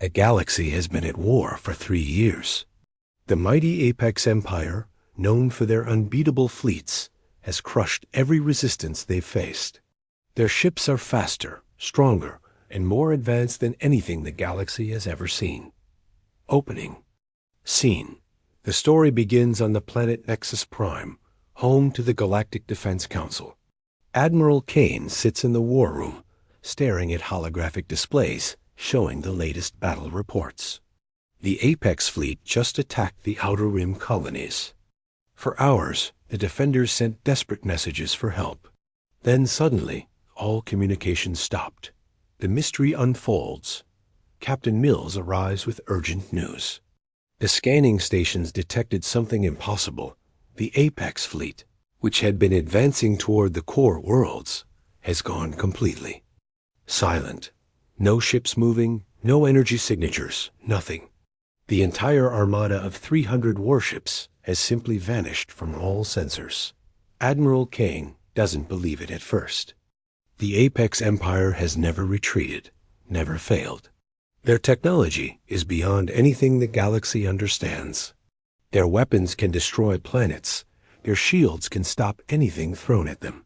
A galaxy has been at war for 3 years. The mighty Apex Empire, known for their unbeatable fleets, has crushed every resistance they've faced. Their ships are faster, stronger, and more advanced than anything the galaxy has ever seen. Opening. Scene. The story begins on the planet Nexus Prime, home to the Galactic Defense Council. Admiral Kane sits in the war room, staring at holographic displays showing the latest battle reports. The Apex fleet just attacked the Outer Rim colonies. For hours, the defenders sent desperate messages for help. Then suddenly, all communication stopped. The mystery unfolds. Captain Mills arrives with urgent news. The scanning stations detected something impossible. The Apex fleet, which had been advancing toward the core worlds, has gone completely silent. No ships moving, no energy signatures, nothing. The entire armada of 300 warships has simply vanished from all sensors. Admiral Kane doesn't believe it at first. The Apex Empire has never retreated, never failed. Their technology is beyond anything the galaxy understands. Their weapons can destroy planets. Their shields can stop anything thrown at them.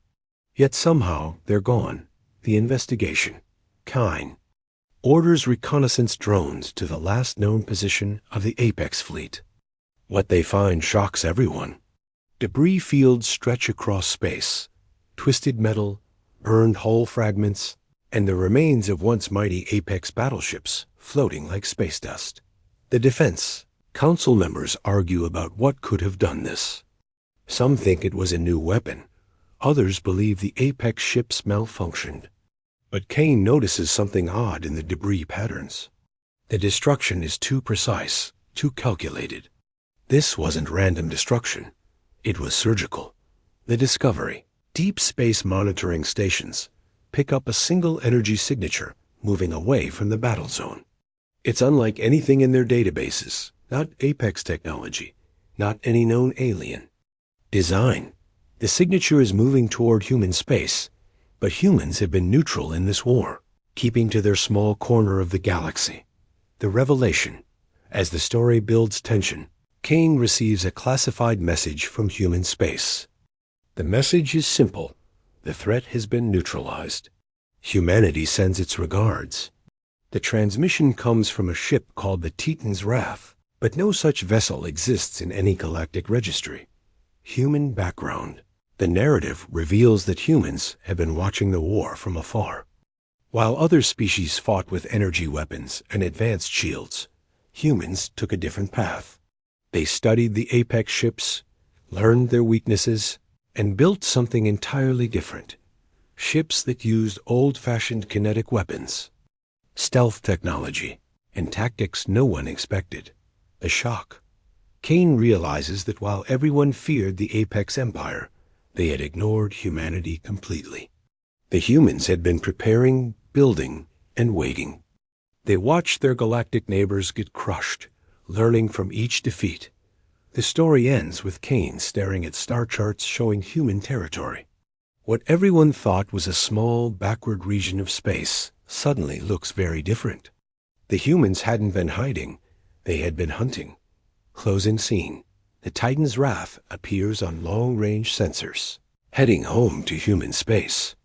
Yet somehow they're gone. The investigation. Kine orders reconnaissance drones to the last known position of the Apex fleet. What they find shocks everyone. Debris fields stretch across space. Twisted metal, burned hull fragments, and the remains of once mighty Apex battleships floating like space dust. The Defense Council members argue about what could have done this. Some think it was a new weapon. Others believe the Apex ships malfunctioned. But Kane notices something odd in the debris patterns. The destruction is too precise, too calculated. This wasn't random destruction. It was surgical. The Discovery, deep space monitoring stations, pick up a single energy signature moving away from the battle zone. It's unlike anything in their databases, not Apex technology, not any known alien. Design. The signature is moving toward human space, but humans have been neutral in this war, keeping to their small corner of the galaxy. The revelation. As the story builds tension, Kane receives a classified message from human space. The message is simple. The threat has been neutralized. Humanity sends its regards. The transmission comes from a ship called the Titan's Wrath, but no such vessel exists in any galactic registry. Human background. The narrative reveals that humans have been watching the war from afar. While other species fought with energy weapons and advanced shields, humans took a different path. They studied the Apex ships, learned their weaknesses, and built something entirely different. Ships that used old-fashioned kinetic weapons, stealth technology, and tactics no one expected. A shock. Kane realizes that while everyone feared the Apex Empire, they had ignored humanity completely. The humans had been preparing, building, and waiting. They watched their galactic neighbors get crushed, learning from each defeat. The story ends with Kane staring at star charts showing human territory. What everyone thought was a small, backward region of space suddenly looks very different. The humans hadn't been hiding. They had been hunting. Closing scene. The Titan's Wrath appears on long-range sensors, heading home to human space.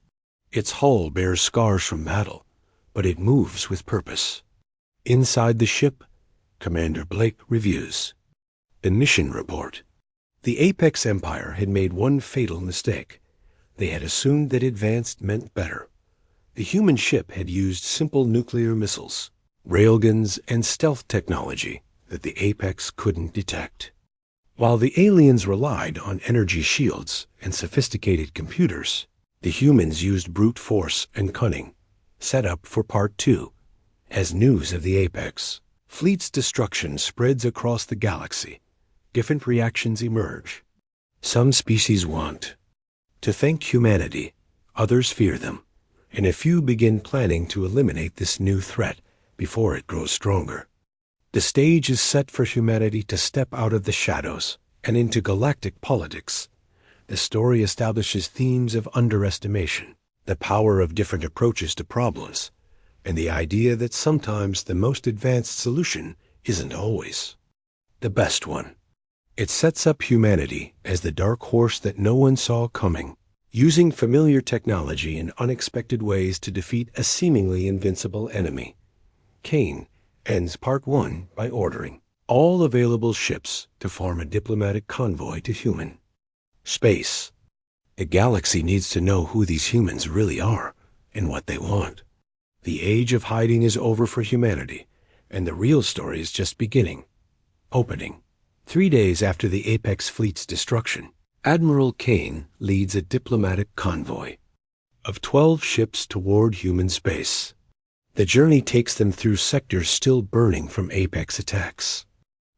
Its hull bears scars from battle, but it moves with purpose. Inside the ship, Commander Blake reviews. The mission report. The Apex Empire had made one fatal mistake. They had assumed that advanced meant better. The human ship had used simple nuclear missiles, railguns, and stealth technology that the Apex couldn't detect. While the aliens relied on energy shields and sophisticated computers, the humans used brute force and cunning. Set up for Part 2. As news of the Apex fleet's destruction spreads across the galaxy, different reactions emerge. Some species want to thank humanity, others fear them, and a few begin planning to eliminate this new threat before it grows stronger. The stage is set for humanity to step out of the shadows and into galactic politics. The story establishes themes of underestimation, the power of different approaches to problems, and the idea that sometimes the most advanced solution isn't always the best one. It sets up humanity as the dark horse that no one saw coming, using familiar technology in unexpected ways to defeat a seemingly invincible enemy. Kane ends Part 1 by ordering all available ships to form a diplomatic convoy to human space. The galaxy needs to know who these humans really are and what they want. The age of hiding is over for humanity, and the real story is just beginning. Opening. 3 days after the Apex fleet's destruction, Admiral Kane leads a diplomatic convoy of 12 ships toward human space. The journey takes them through sectors still burning from Apex attacks.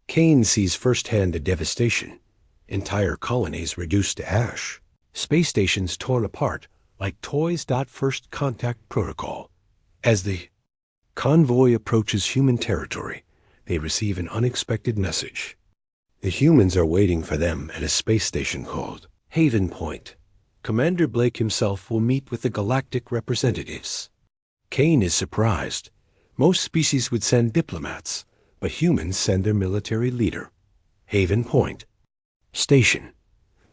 Kane sees firsthand the devastation, entire colonies reduced to ash, space stations torn apart like toys. First contact protocol. As the convoy approaches human territory, they receive an unexpected message. The humans are waiting for them at a space station called Haven Point. Commander Blake himself will meet with the galactic representatives. Kane is surprised. Most species would send diplomats, but humans send their military leader. Haven Point Station.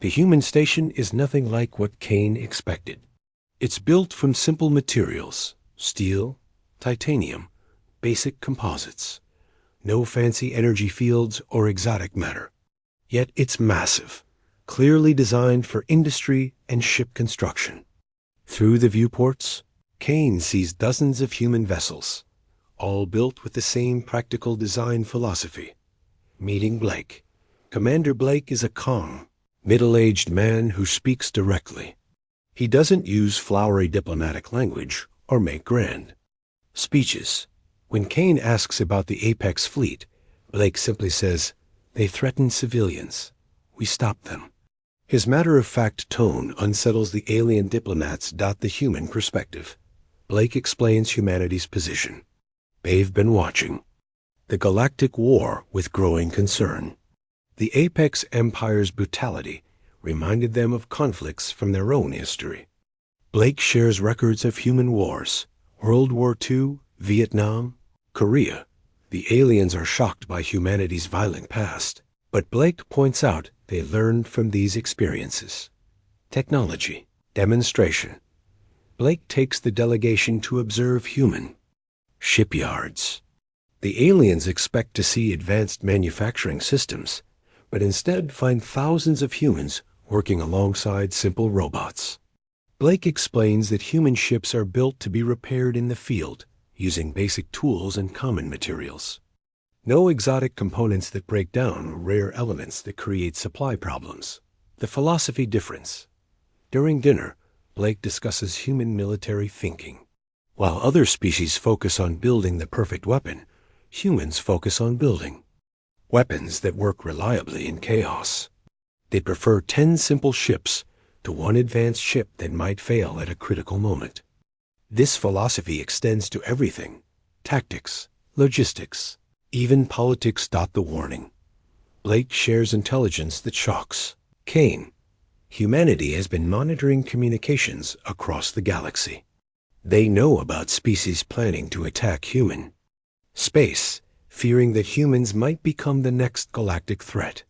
The human station is nothing like what Kane expected. It's built from simple materials: steel, titanium, basic composites. No fancy energy fields or exotic matter. Yet it's massive, clearly designed for industry and ship construction. Through the viewports, Kane sees dozens of human vessels, all built with the same practical design philosophy. Meeting Blake. Commander Blake is a calm, middle-aged man who speaks directly. He doesn't use flowery diplomatic language or make grand speeches. When Kane asks about the Apex fleet, Blake simply says, "They threaten civilians. We stop them." His matter-of-fact tone unsettles the alien diplomats. The human perspective. Blake explains humanity's position. They've been watching the galactic war with growing concern. The Apex Empire's brutality reminded them of conflicts from their own history. Blake shares records of human wars: World War II, Vietnam, Korea. The aliens are shocked by humanity's violent past, but Blake points out they learned from these experiences. Technology. Demonstration. Blake takes the delegation to observe human shipyards. The aliens expect to see advanced manufacturing systems, but instead find thousands of humans working alongside simple robots. Blake explains that human ships are built to be repaired in the field, using basic tools and common materials. No exotic components that break down or rare elements that create supply problems. The philosophy difference. During dinner, Blake discusses human military thinking. While other species focus on building the perfect weapon, humans focus on building weapons that work reliably in chaos. They prefer 10 simple ships to one advanced ship that might fail at a critical moment. This philosophy extends to everything: tactics, logistics, even politics. The warning. Blake shares intelligence that shocks Kane. Humanity has been monitoring communications across the galaxy. They know about species planning to attack human space, fearing that humans might become the next galactic threat.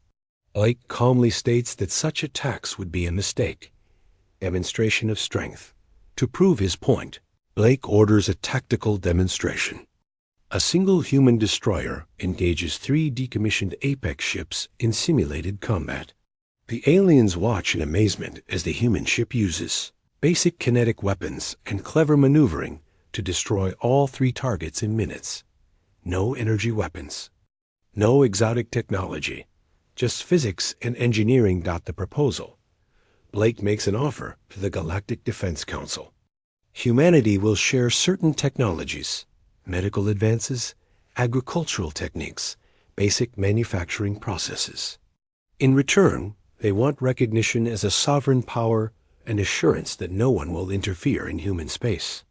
Blake calmly states that such attacks would be a mistake. Demonstration of strength. To prove his point, Blake orders a tactical demonstration. A single human destroyer engages 3 decommissioned Apex ships in simulated combat. The aliens watch in amazement as the human ship uses basic kinetic weapons and clever maneuvering to destroy all 3 targets in minutes. No energy weapons. No exotic technology. Just physics and engineering. The proposal. Blake makes an offer to the Galactic Defense Council. Humanity will share certain technologies: medical advances, agricultural techniques, basic manufacturing processes. In return, they want recognition as a sovereign power and assurance that no one will interfere in human space.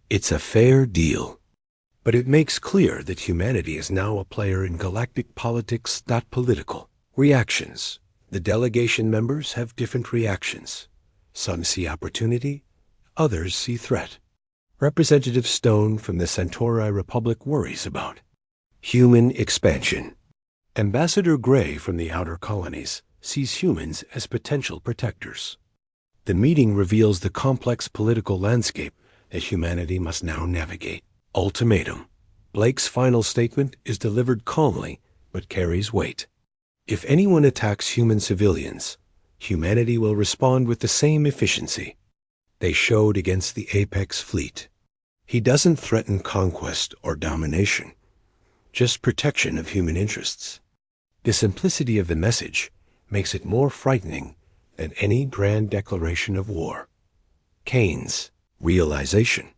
It's a fair deal. But it makes clear that humanity is now a player in galactic politics. Political reactions. The delegation members have different reactions. Some see opportunity, others see threat. Representative Stone from the Centauri Republic worries about human expansion. Ambassador Gray from the Outer Colonies sees humans as potential protectors. The meeting reveals the complex political landscape that humanity must now navigate. Ultimatum. Blake's final statement is delivered calmly, but carries weight. If anyone attacks human civilians, humanity will respond with the same efficiency they showed against the Apex fleet. He doesn't threaten conquest or domination, just protection of human interests. The simplicity of the message makes it more frightening than any grand declaration of war. Kane's realization.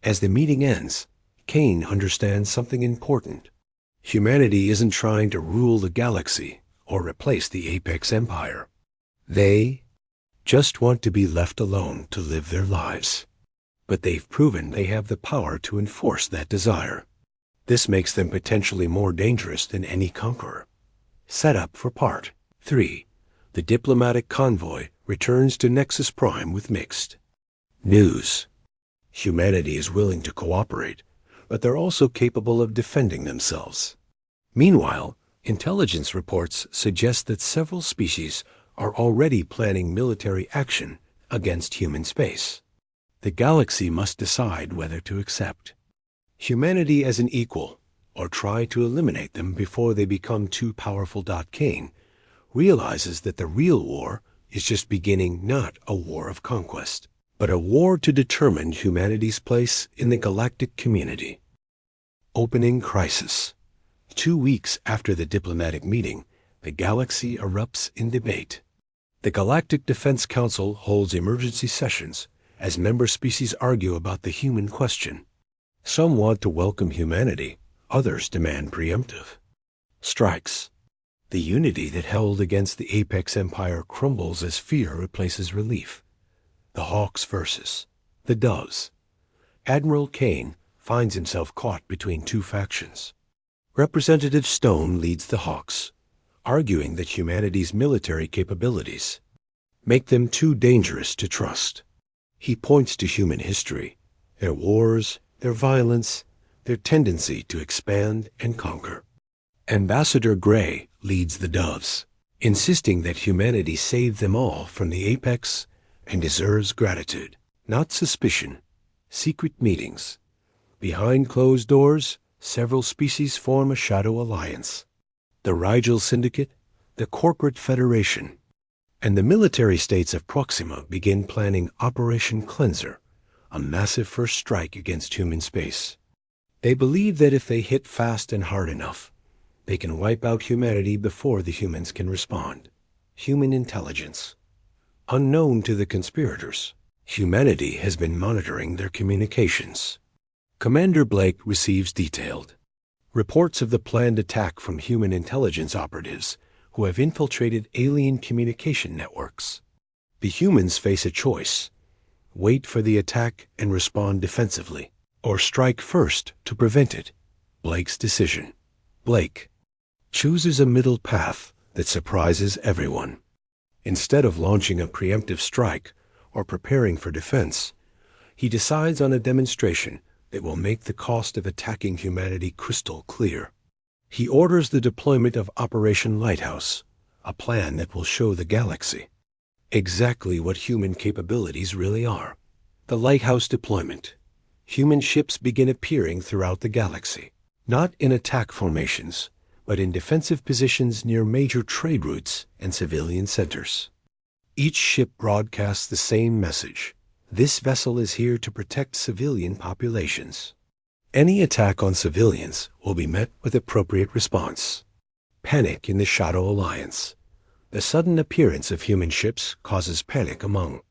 As the meeting ends, Kane understands something important. Humanity isn't trying to rule the galaxy or replace the Apex Empire. They just want to be left alone to live their lives. But they've proven they have the power to enforce that desire. This makes them potentially more dangerous than any conqueror. Set up for Part 3. The diplomatic convoy returns to Nexus Prime with mixed news. Humanity is willing to cooperate, but they're also capable of defending themselves. Meanwhile, intelligence reports suggest that several species are already planning military action against human space. The galaxy must decide whether to accept humanity as an equal or try to eliminate them before they become too powerful. Kane realizes that the real war is just beginning, not a war of conquest, but a war to determine humanity's place in the galactic community. Opening crisis. 2 weeks after the diplomatic meeting, the galaxy erupts in debate. The Galactic Defense Council holds emergency sessions as member species argue about the human question. Some want to welcome humanity, others demand preemptive strikes. The unity that held against the Apex Empire crumbles as fear replaces relief. The Hawks versus the Doves. Admiral Kane finds himself caught between two factions. Representative Stone leads the Hawks, arguing that humanity's military capabilities make them too dangerous to trust. He points to human history, their wars, their violence, their tendency to expand and conquer. Ambassador Gray leads the Doves, insisting that humanity saved them all from the Apex and deserves gratitude, not suspicion. Secret meetings. Behind closed doors, several species form a shadow alliance. The Rigel Syndicate, the Corporate Federation, and the military states of Proxima begin planning Operation Cleanser, a massive first strike against human space. They believe that if they hit fast and hard enough, they can wipe out humanity before the humans can respond. Human intelligence. Unknown to the conspirators, humanity has been monitoring their communications. Commander Blake receives detailed reports of the planned attack from human intelligence operatives who have infiltrated alien communication networks. The humans face a choice: wait for the attack and respond defensively, or strike first to prevent it. Blake's decision. Blake chooses a middle path that surprises everyone. Instead of launching a preemptive strike or preparing for defense, he decides on a demonstration that will make the cost of attacking humanity crystal clear. He orders the deployment of Operation Lighthouse, a plan that will show the galaxy exactly what human capabilities really are. The Lighthouse deployment. Human ships begin appearing throughout the galaxy, not in attack formations, but in defensive positions near major trade routes and civilian centers. Each ship broadcasts the same message: this vessel is here to protect civilian populations. Any attack on civilians will be met with appropriate response. Panic in the Shadow Alliance. The sudden appearance of human ships causes panic among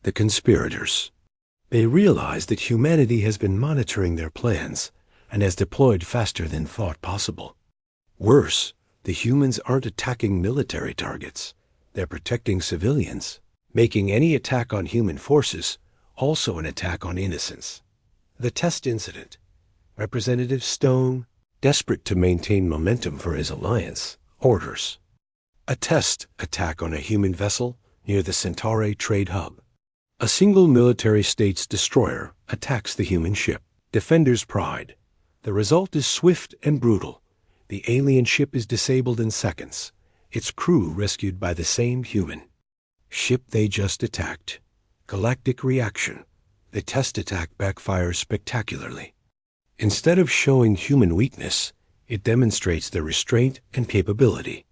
the conspirators. They realize that humanity has been monitoring their plans and has deployed faster than thought possible. Worse, the humans aren't attacking military targets. They're protecting civilians, making any attack on human forces also an attack on innocents. The test incident. Representative Stone, desperate to maintain momentum for his alliance, orders a test attack on a human vessel near the Centauri trade hub. A single military state's destroyer attacks the human ship, Defender's Pride. The result is swift and brutal. The alien ship is disabled in seconds, its crew rescued by the same human ship they just attacked. Galactic reaction. The test attack backfires spectacularly. Instead of showing human weakness, it demonstrates their restraint and capability.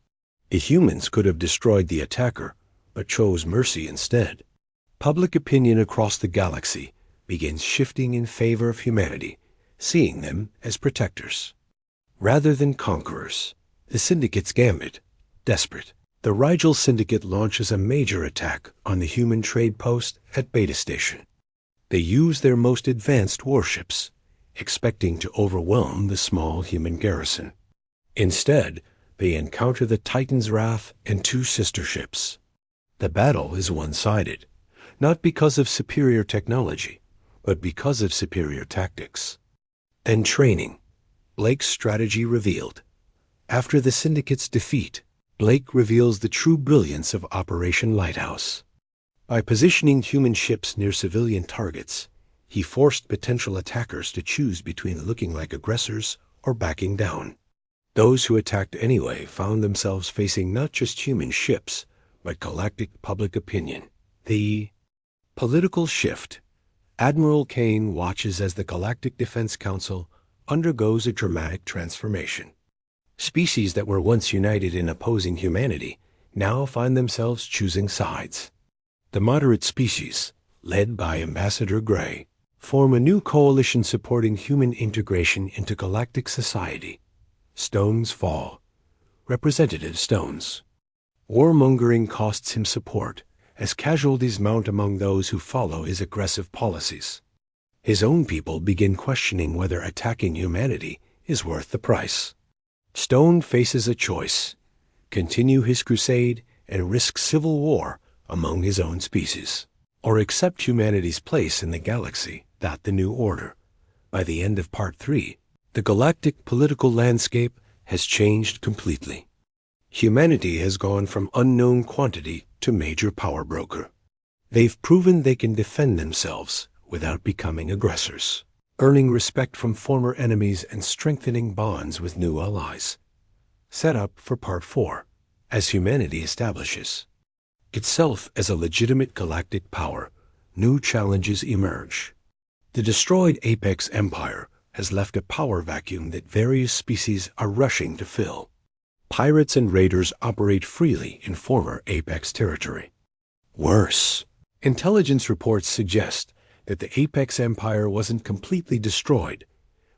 The humans could have destroyed the attacker, but chose mercy instead. Public opinion across the galaxy begins shifting in favor of humanity, seeing them as protectors rather than conquerors. The Syndicate's gambit. Desperate, the Rigel Syndicate launches a major attack on the human trade post at Beta Station. They use their most advanced warships, expecting to overwhelm the small human garrison. Instead, they encounter the Titan's Wrath and two sister ships. The battle is one-sided, not because of superior technology, but because of superior tactics and training. Blake's strategy revealed. After the Syndicate's defeat, Blake reveals the true brilliance of Operation Lighthouse. By positioning human ships near civilian targets, he forced potential attackers to choose between looking like aggressors or backing down. Those who attacked anyway found themselves facing not just human ships, but galactic public opinion. The political shift. Admiral Kane watches as the Galactic Defense Council undergoes a dramatic transformation. Species that were once united in opposing humanity now find themselves choosing sides. The moderate species, led by Ambassador Gray, form a new coalition supporting human integration into galactic society. Stones fall. Representative Stones. Warmongering costs him support, as casualties mount among those who follow his aggressive policies. His own people begin questioning whether attacking humanity is worth the price. Stone faces a choice: continue his crusade and risk civil war among his own species, or accept humanity's place in the galaxy, that the new order. By the end of Part 3, the galactic political landscape has changed completely. Humanity has gone from unknown quantity to major power broker. They've proven they can defend themselves without becoming aggressors, earning respect from former enemies and strengthening bonds with new allies. Set up for Part 4, as humanity establishes itself as a legitimate galactic power, new challenges emerge. The destroyed Apex Empire has left a power vacuum that various species are rushing to fill. Pirates and raiders operate freely in former Apex territory. Worse, intelligence reports suggest that the Apex Empire wasn't completely destroyed.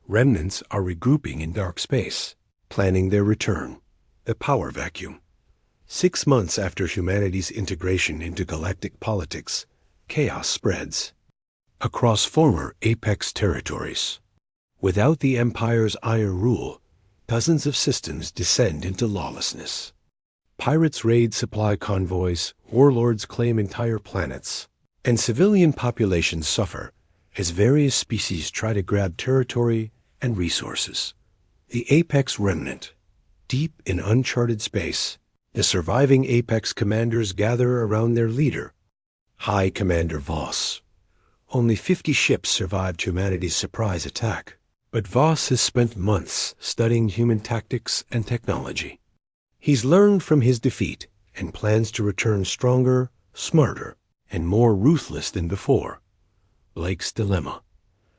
Remnants are regrouping in dark space, planning their return. The power vacuum. 6 months after humanity's integration into galactic politics, chaos spreads across former Apex territories. Without the Empire's iron rule, dozens of systems descend into lawlessness. Pirates raid supply convoys, warlords claim entire planets, and civilian populations suffer as various species try to grab territory and resources. The Apex Remnant. Deep in uncharted space, the surviving Apex commanders gather around their leader, High Commander Voss. Only 50 ships survived humanity's surprise attack, but Voss has spent months studying human tactics and technology. He's learned from his defeat and plans to return stronger, smarter, and more ruthless than before. Blake's dilemma.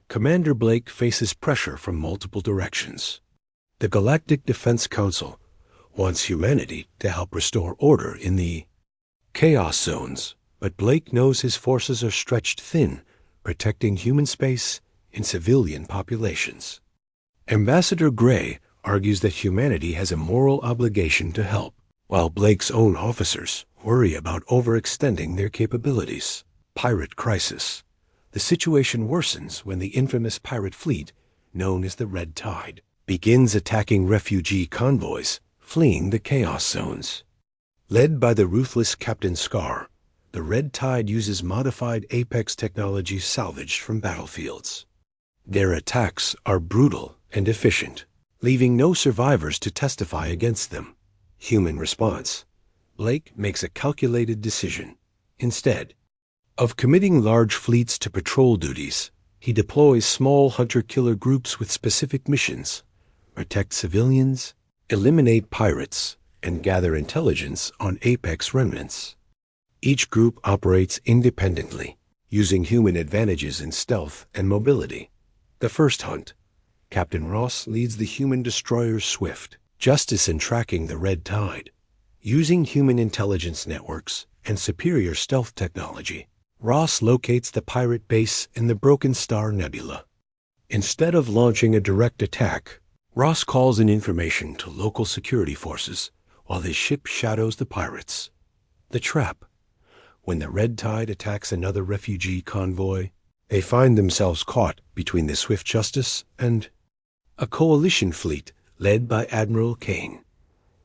Commander Blake faces pressure from multiple directions. The Galactic Defense Council wants humanity to help restore order in the chaos zones, but Blake knows his forces are stretched thin, protecting human space in civilian populations. Ambassador Gray argues that humanity has a moral obligation to help, while Blake's own officers worry about overextending their capabilities. Pirate crisis. The situation worsens when the infamous pirate fleet, known as the Red Tide, begins attacking refugee convoys fleeing the chaos zones. Led by the ruthless Captain Scar, the Red Tide uses modified Apex technology salvaged from battlefields. Their attacks are brutal and efficient, leaving no survivors to testify against them. Human response. Blake makes a calculated decision. Instead Of committing large fleets to patrol duties, he deploys small hunter-killer groups with specific missions: protect civilians, eliminate pirates, and gather intelligence on Apex remnants. Each group operates independently, using human advantages in stealth and mobility. The first hunt, Captain Ross leads the human destroyer Swift, justice in tracking the Red Tide. Using human intelligence networks and superior stealth technology, Ross locates the pirate base in the Broken Star Nebula. Instead of launching a direct attack, Ross calls in information to local security forces while his ship shadows the pirates. The trap. When the Red Tide attacks another refugee convoy, they find themselves caught between the Swift Justice and a coalition fleet led by Admiral Kane.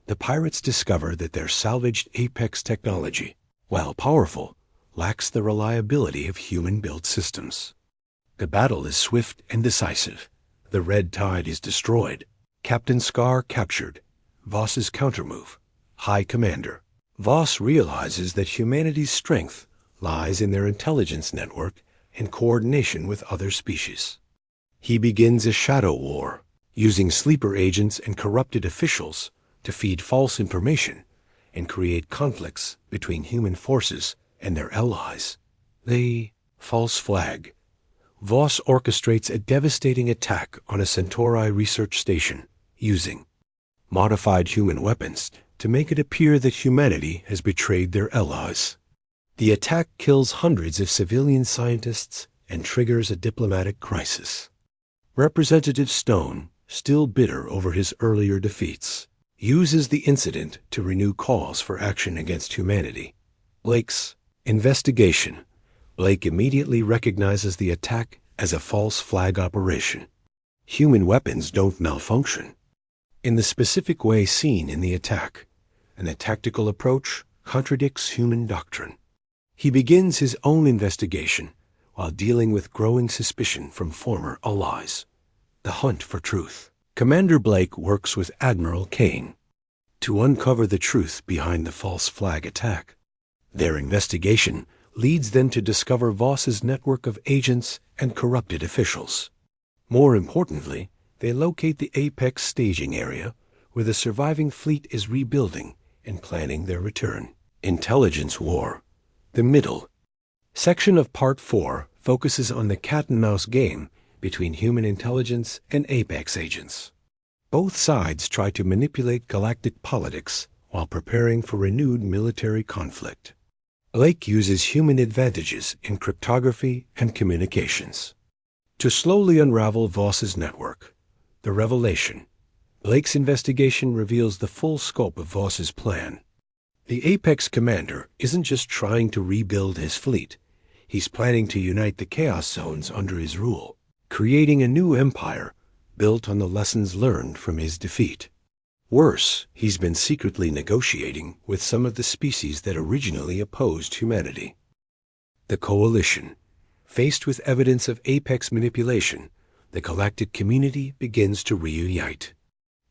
The pirates discover that their salvaged Apex technology, while powerful, lacks the reliability of human-built systems. The battle is swift and decisive. The Red Tide is destroyed. Captain Scar captured. Voss's countermove. High Commander. Voss realizes that humanity's strength lies in their intelligence network and coordination with other species. He begins a shadow war, using sleeper agents and corrupted officials to feed false information and create conflicts between human forces and their allies. The false flag. Voss orchestrates a devastating attack on a Centauri research station, using modified human weapons to make it appear that humanity has betrayed their allies. The attack kills hundreds of civilian scientists and triggers a diplomatic crisis. Representative Stone, still bitter over his earlier defeats, uses the incident to renew calls for action against humanity. Blake's investigation. Blake immediately recognizes the attack as a false flag operation. Human weapons don't malfunction in the specific way seen in the attack, and the tactical approach contradicts human doctrine. He begins his own investigation while dealing with growing suspicion from former allies. The hunt for truth. Commander Blake works with Admiral Kane to uncover the truth behind the false flag attack. Their investigation leads them to discover Voss's network of agents and corrupted officials. More importantly, they locate the Apex staging area where the surviving fleet is rebuilding and planning their return. Intelligence War. The middle section of Part 4 focuses on the cat-and-mouse game between human intelligence and Apex agents. Both sides try to manipulate galactic politics while preparing for renewed military conflict. Blake uses human advantages in cryptography and communications to slowly unravel Voss's network. The revelation. Blake's investigation reveals the full scope of Voss's plan. The Apex commander isn't just trying to rebuild his fleet. He's planning to unite the Chaos Zones under his rule, creating a new empire built on the lessons learned from his defeat. Worse, he's been secretly negotiating with some of the species that originally opposed humanity. The Coalition. Faced with evidence of Apex manipulation, the galactic community begins to reunite.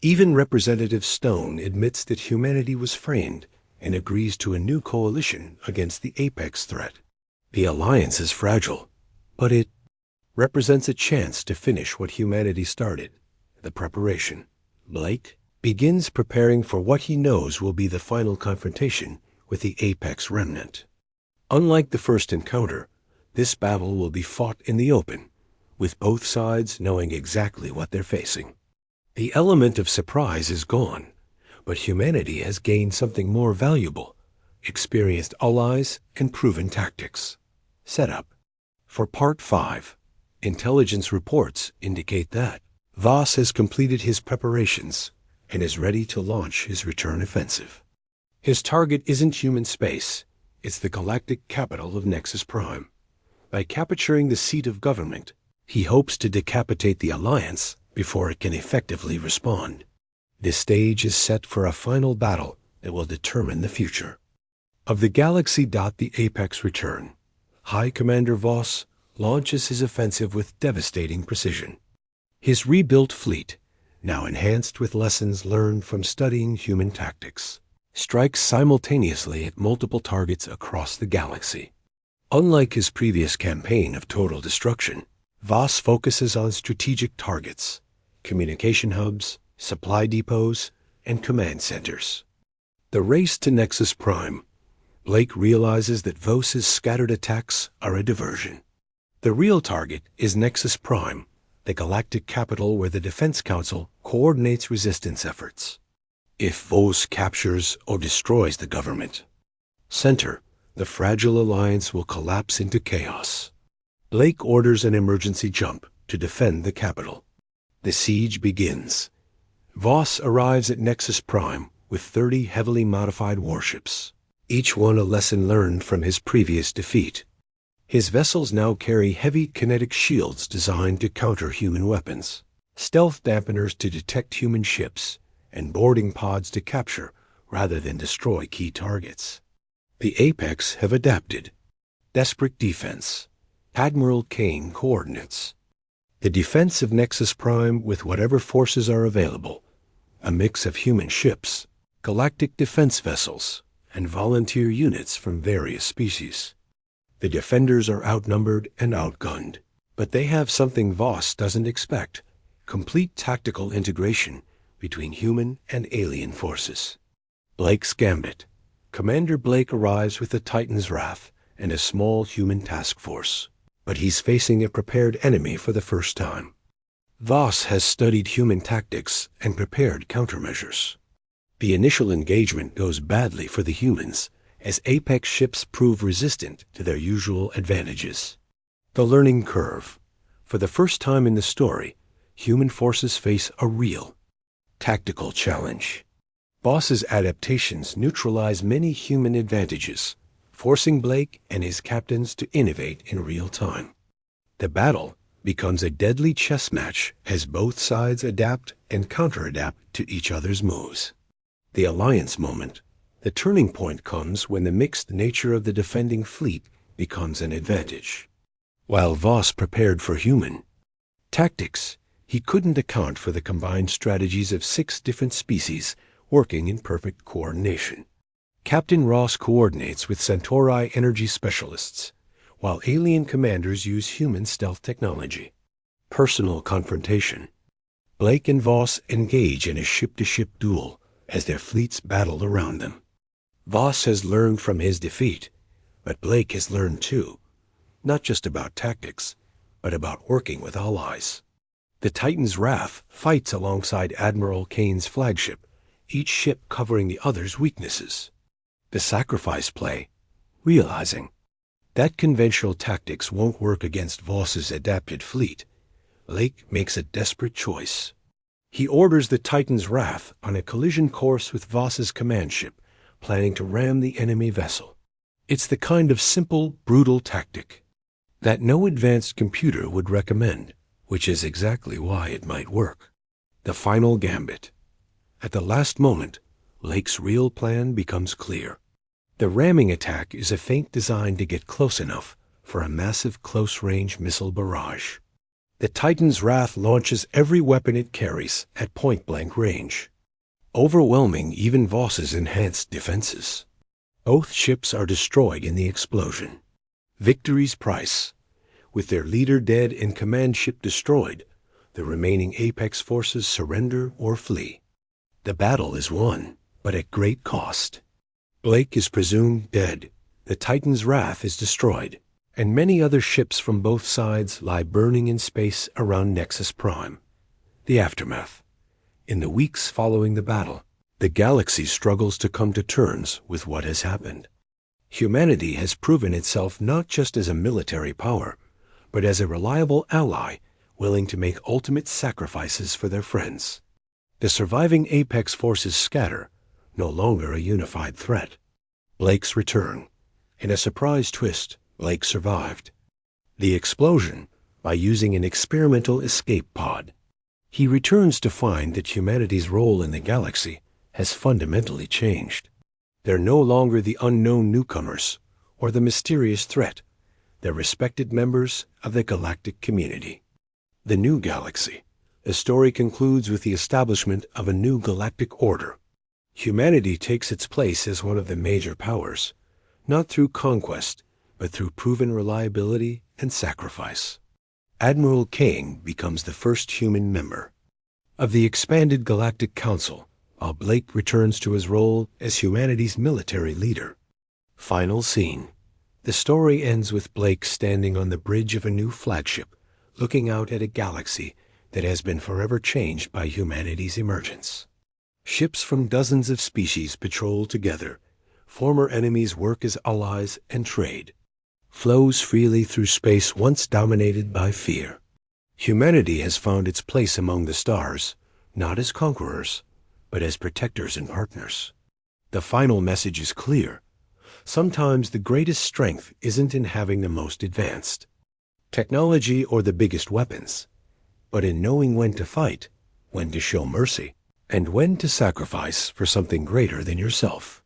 Even Representative Stone admits that humanity was framed and agrees to a new coalition against the Apex threat. The alliance is fragile, but it represents a chance to finish what humanity started, the preparation. Blake begins preparing for what he knows will be the final confrontation with the Apex remnant. Unlike the first encounter, this battle will be fought in the open, with both sides knowing exactly what they're facing. The element of surprise is gone, but humanity has gained something more valuable: experienced allies and proven tactics. Setup. For Part 5, intelligence reports indicate that Voss has completed his preparations and is ready to launch his return offensive. His target isn't human space, it's the galactic capital of Nexus Prime. By capturing the seat of government, he hopes to decapitate the Alliance before it can effectively respond. This stage is set for a final battle that will determine the future of the galaxy. The Apex return. High Commander Voss launches his offensive with devastating precision. His rebuilt fleet, now enhanced with lessons learned from studying human tactics, strikes simultaneously at multiple targets across the galaxy. Unlike his previous campaign of total destruction, Voss focuses on strategic targets, communication hubs, supply depots, and command centers. The race to Nexus Prime. Blake realizes that Voss's scattered attacks are a diversion. The real target is Nexus Prime, the galactic capital where the Defense Council coordinates resistance efforts. If Voss captures or destroys the government center, the fragile alliance will collapse into chaos. Blake orders an emergency jump to defend the capital. The siege begins. Voss arrives at Nexus Prime with 30 heavily modified warships, each one a lesson learned from his previous defeat. His vessels now carry heavy kinetic shields designed to counter human weapons, stealth dampeners to detect human ships, and boarding pods to capture rather than destroy key targets. The Apex have adapted. Desperate defense. Admiral Kane coordinates. The defense of Nexus Prime with whatever forces are available, a mix of human ships, galactic defense vessels, and volunteer units from various species. The defenders are outnumbered and outgunned, but they have something Voss doesn't expect: complete tactical integration between human and alien forces. Blake's Gambit. Commander Blake arrives with the Titan's Wrath and a small human task force, but he's facing a prepared enemy for the first time. Voss has studied human tactics and prepared countermeasures. The initial engagement goes badly for the humans, as Apex ships prove resistant to their usual advantages. The learning curve. For the first time in the story, human forces face a real tactical challenge. Voss's adaptations neutralize many human advantages, forcing Blake and his captains to innovate in real time. The battle becomes a deadly chess match as both sides adapt and counter-adapt to each other's moves. The alliance moment. The turning point comes when the mixed nature of the defending fleet becomes an advantage. While Voss prepared for human tactics, he couldn't account for the combined strategies of 6 different species working in perfect coordination. Captain Ross coordinates with Centauri energy specialists, while alien commanders use human stealth technology. Personal confrontation. Blake and Voss engage in a ship-to-ship duel as their fleets battle around them. Voss has learned from his defeat, but Blake has learned too, not just about tactics, but about working with allies. The Titan's Wrath fights alongside Admiral Kane's flagship, each ship covering the other's weaknesses. The sacrifice play. Realizing that conventional tactics won't work against Voss's adapted fleet, Blake makes a desperate choice. He orders the Titan's Wrath on a collision course with Voss's command ship, planning to ram the enemy vessel. It's the kind of simple, brutal tactic that no advanced computer would recommend, which is exactly why it might work. The final gambit. At the last moment, Blake's real plan becomes clear. The ramming attack is a feint designed to get close enough for a massive close-range missile barrage. The Titan's Wrath launches every weapon it carries at point-blank range, overwhelming even Voss's enhanced defenses. Both ships are destroyed in the explosion. Victory's price. With their leader dead and command ship destroyed, the remaining Apex forces surrender or flee. The battle is won, but at great cost. Blake is presumed dead, the Titan's Wrath is destroyed, and many other ships from both sides lie burning in space around Nexus Prime. The aftermath. In the weeks following the battle, the galaxy struggles to come to terms with what has happened. Humanity has proven itself not just as a military power, but as a reliable ally willing to make ultimate sacrifices for their friends. The surviving Apex forces scatter, no longer a unified threat. Blake's return. In a surprise twist, Blake survived the explosion by using an experimental escape pod. He returns to find that humanity's role in the galaxy has fundamentally changed. They're no longer the unknown newcomers or the mysterious threat. They're respected members of the galactic community. The new galaxy. The story concludes with the establishment of a new galactic order. Humanity takes its place as one of the major powers, not through conquest, but through proven reliability and sacrifice. Admiral Kane becomes the first human member of the expanded Galactic Council, while Blake returns to his role as humanity's military leader. Final scene. The story ends with Blake standing on the bridge of a new flagship, looking out at a galaxy that has been forever changed by humanity's emergence. Ships from dozens of species patrol together. Former enemies work as allies, and trade flows freely through space once dominated by fear. Humanity has found its place among the stars, not as conquerors, but as protectors and partners. The final message is clear. Sometimes the greatest strength isn't in having the most advanced technology or the biggest weapons, but in knowing when to fight, when to show mercy, and when to sacrifice for something greater than yourself.